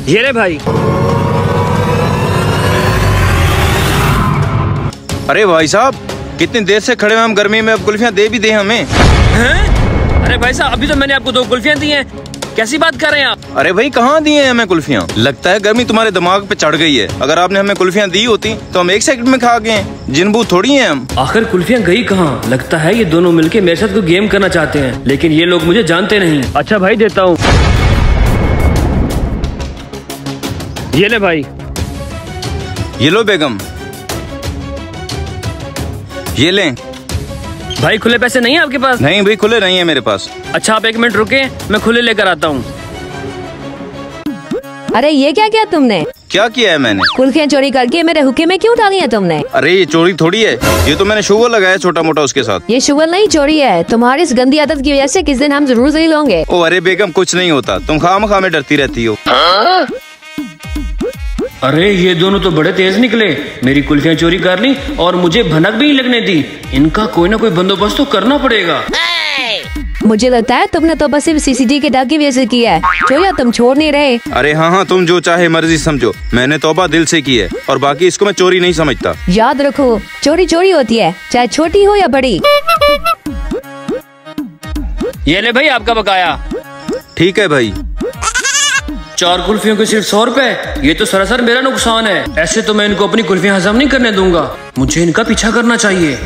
ये ले भाई। अरे भाई साहब, कितनी देर से खड़े हुए हम गर्मी में, अब कुल्फियाँ दे भी दे हमें। हैं? अरे भाई साहब, अभी तो मैंने आपको 2 कुल्फियाँ दी हैं। कैसी बात कर रहे हैं आप? अरे भाई कहाँ दिए हैं हमें कुल्फियाँ? लगता है गर्मी तुम्हारे दिमाग पे चढ़ गई है। अगर आपने हमें कुल्फियाँ दी होती तो हम 1 सेकंड में खा गए। जिनबू थोड़ी हैं हम। आखिर कुल्फियाँ गई कहाँ? लगता है ये दोनों मिलके मेरे साथ कोई गेम करना चाहते हैं, लेकिन ये लोग मुझे जानते नहीं। अच्छा भाई, देता हूँ। ये ले भाई। ये लो बेगम, ये लें। भाई खुले पैसे नहीं है आपके पास? नहीं भाई, खुले नहीं है मेरे पास। अच्छा आप 1 मिनट रुके, मैं खुले लेकर आता हूँ। अरे ये क्या किया तुमने? क्या किया है मैंने? कुल्फियाँ चोरी करके मेरे हुक्के में क्यों डाली है तुमने? अरे ये चोरी थोड़ी है, ये तो मैंने शुगर लगाया छोटा मोटा उसके साथ। ये शुगर नहीं, चोरी है। तुम्हारी इस गंदी आदत की वजह से किस दिन हम जरूर जेल होंगे। ओ अरे बेगम, कुछ नहीं होता, तुम खामखा में डरती रहती हो। अरे ये दोनों तो बड़े तेज निकले, मेरी कुल्फियाँ चोरी कर ली और मुझे भनक भी नहीं लगने दी। इनका कोई ना कोई बंदोबस्त तो करना पड़ेगा। मुझे लगता है तुमने तो बस सिर्फ सीसीटीवी के डर की वजह से किया है। चोरिया तुम छोड़ नहीं रहे। अरे हाँ हाँ, तुम जो चाहे मर्जी समझो, मैंने तौबा दिल से की है और बाकी इसको मैं चोरी नहीं समझता। याद रखो, चोरी चोरी होती है, चाहे छोटी हो या बड़ी। ये ले भाई आपका बकाया। ठीक है भाई। 4 कुल्फियों के सिर्फ 100 रुपए, ये तो सरासर मेरा नुकसान है। ऐसे तो मैं इनको अपनी कुल्फियाँ हजम नहीं करने दूंगा, मुझे इनका पीछा करना चाहिए।